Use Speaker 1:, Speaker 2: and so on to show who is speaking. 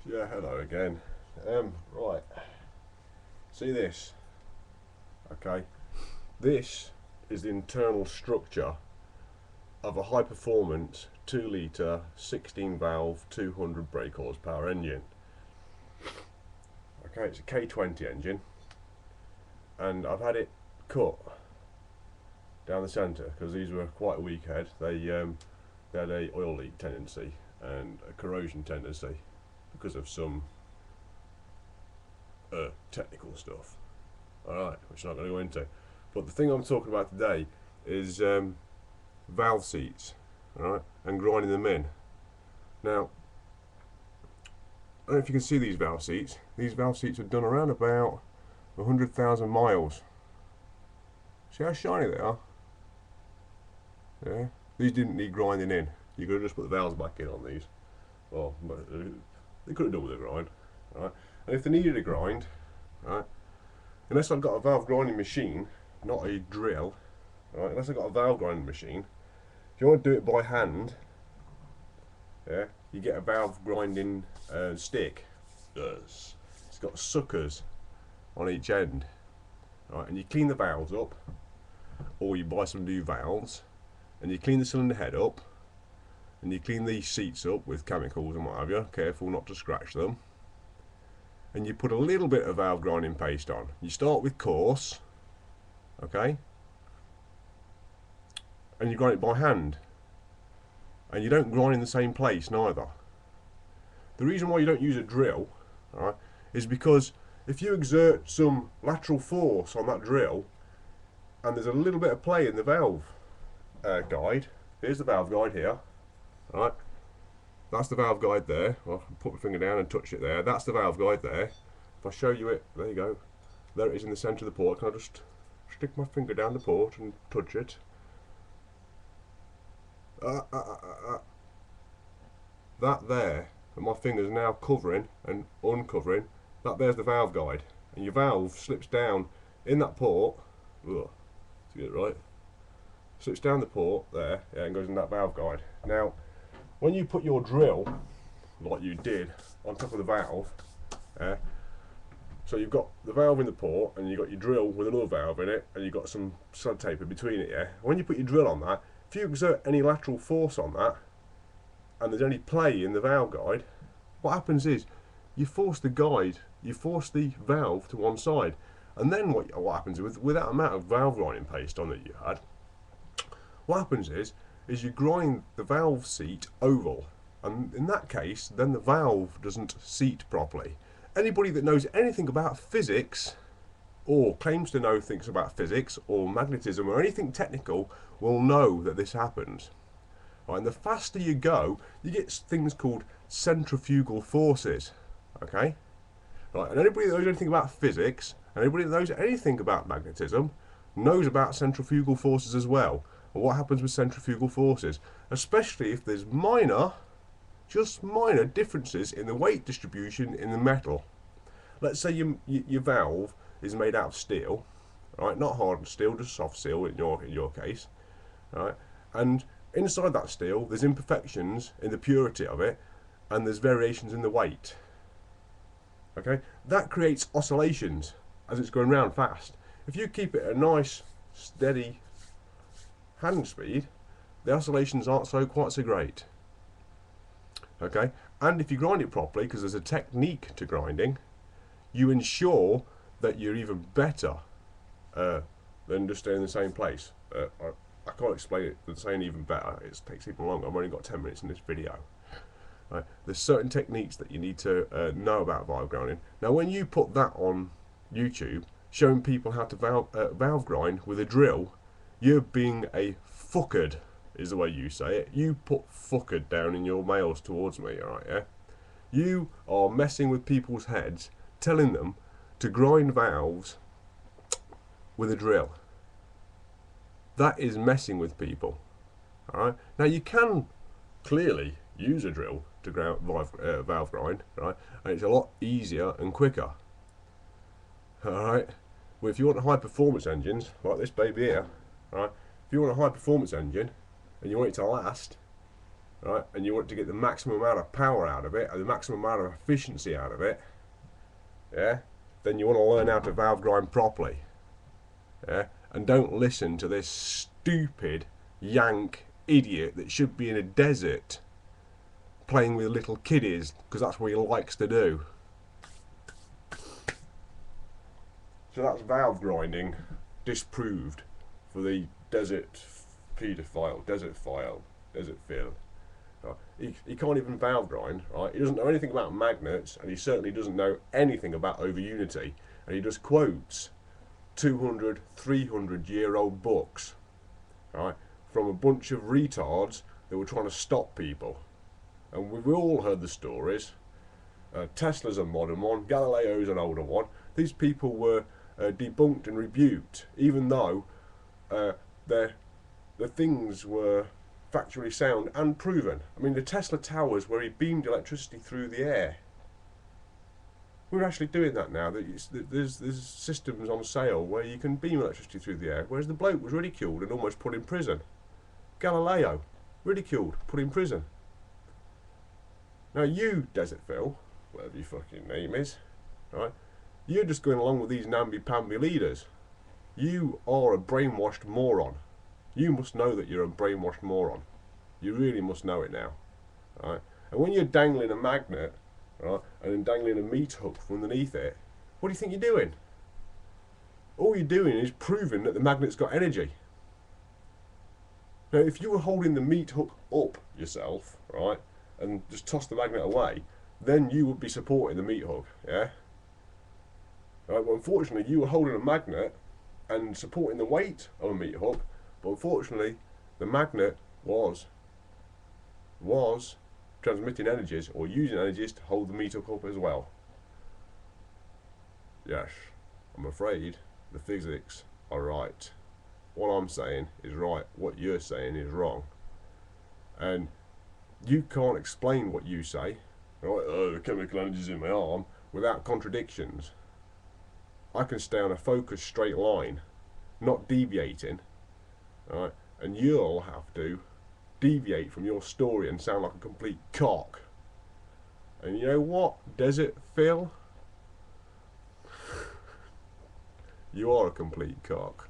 Speaker 1: Yeah, hello again. Right, see this? Okay, this is the internal structure of a high performance 2 litre 16 valve 200 brake horsepower engine. Okay, it's a K20 engine, and I've had it cut down the centre because these were quite a weak head. They had a oil leak tendency and a corrosion tendency because of some technical stuff. Alright, which I'm not going to go into. But the thing I'm talking about today is valve seats, alright, and grinding them in. Now, I don't know if you can see these valve seats. These valve seats are done around about 100,000 miles. See how shiny they are? Yeah, these didn't need grinding in. You could have just put the valves back in on these. Well, they could have done with a grind, right? And if they needed a grind, right, unless I've got a valve grinding machine, not a drill, right? Unless I've got a valve grinding machine, if you want to do it by hand, yeah, you get a valve grinding stick. It's got suckers on each end, right? And you clean the valves up, or you buy some new valves, and you clean the cylinder head up, and you clean these seats up with chemicals and what have you. Careful not to scratch them. And you put a little bit of valve grinding paste on. You start with coarse, okay, and you grind it by hand, and you don't grind in the same place neither. The reason why you don't use a drill, right, is because if you exert some lateral force on that drill and there's a little bit of play in the valve guide, here's the valve guide here, right, that's the valve guide there. Well, I'll put my finger down and touch it there. That's the valve guide there. If I show you it, there you go. There it is in the centre of the port. Can I just stick my finger down the port and touch it? That there, and my finger's now covering and uncovering, that there's the valve guide. And your valve slips down in that port. Ugh, to get it right. Slips down the port there, yeah, and goes in that valve guide. Now, when you put your drill, like you did, on top of the valve, so you've got the valve in the port, and you've got your drill with another valve in it, and you've got some stud taper between it, yeah? When you put your drill on that, if you exert any lateral force on that, and there's any play in the valve guide, what happens is, you force the valve to one side, and then what happens with that amount of valve grinding paste on that you had, what happens is you grind the valve seat oval, and in that case then the valve doesn't seat properly. Anybody that knows anything about physics, or claims to know things about physics or magnetism or anything technical, will know that this happens. Right, and the faster you go, you get things called centrifugal forces. Okay, right, and anybody that knows anything about physics, and anybody that knows anything about magnetism, knows about centrifugal forces as well. And what happens with centrifugal forces, especially if there's just minor differences in the weight distribution in the metal. Let's say your valve is made out of steel, right? Not hardened steel, just soft steel in your case, right? And inside that steel, there's imperfections in the purity of it, and there's variations in the weight. Okay, that creates oscillations as it's going round fast. If you keep it at a nice, steady hand speed, the oscillations aren't quite so great. Okay, and if you grind it properly, because there's a technique to grinding, you ensure that you're even better than just staying in the same place. I can't explain it, but saying even better, it takes even longer. I've only got 10 minutes in this video. Right. There's certain techniques that you need to know about valve grinding. Now, when you put that on YouTube, showing people how to valve grind with a drill, you're being a fuckard, is the way you say it. You put fuckard down in your mails towards me, alright, yeah? You are messing with people's heads, telling them to grind valves with a drill. That is messing with people, alright? Now, you can clearly use a drill to valve grind, right? And it's a lot easier and quicker, alright? Well, if you want high performance engines, like this baby here, right? If you want a high performance engine, and you want it to last, right, and you want to get the maximum amount of power out of it, and the maximum amount of efficiency out of it, yeah, then you want to learn how to valve grind properly, yeah, and don't listen to this stupid yank idiot that should be in a desert playing with little kiddies, because that's what he likes to do. So that's valve grinding disproved for the desert paedophile, desert file, desert field. He can't even valve grind, right? He doesn't know anything about magnets, and he certainly doesn't know anything about over unity. And he just quotes 200, 300-year-old books, right, from a bunch of retards that were trying to stop people. And we've all heard the stories. Tesla's a modern one, Galileo's an older one. These people were debunked and rebuked, even though the things were factually sound and proven. I mean, the Tesla towers where he beamed electricity through the air. We're actually doing that now. There's systems on sale where you can beam electricity through the air, whereas the bloke was ridiculed and almost put in prison. Galileo, ridiculed, put in prison. Now you, Desert Phil, whatever your fucking name is, right? You're just going along with these namby-pamby leaders. You are a brainwashed moron. You must know that you're a brainwashed moron. You really must know it now, right? And when you're dangling a magnet, right, and then dangling a meat hook from underneath it, what do you think you're doing? All you're doing is proving that the magnet's got energy. Now, if you were holding the meat hook up yourself, right, and just toss the magnet away, then you would be supporting the meat hook, yeah? Right, but unfortunately, you were holding a magnet and supporting the weight of a meat hook, but unfortunately, the magnet was transmitting energies or using energies to hold the meat hook up as well. Yes, I'm afraid the physics are right. What I'm saying is right, what you're saying is wrong. And you can't explain what you say, right? Oh, the chemical energy's in my arm, without contradictions. I can stay on a focused straight line, not deviating, right? And you'll have to deviate from your story and sound like a complete cock. And you know what, Desert Phil? You are a complete cock.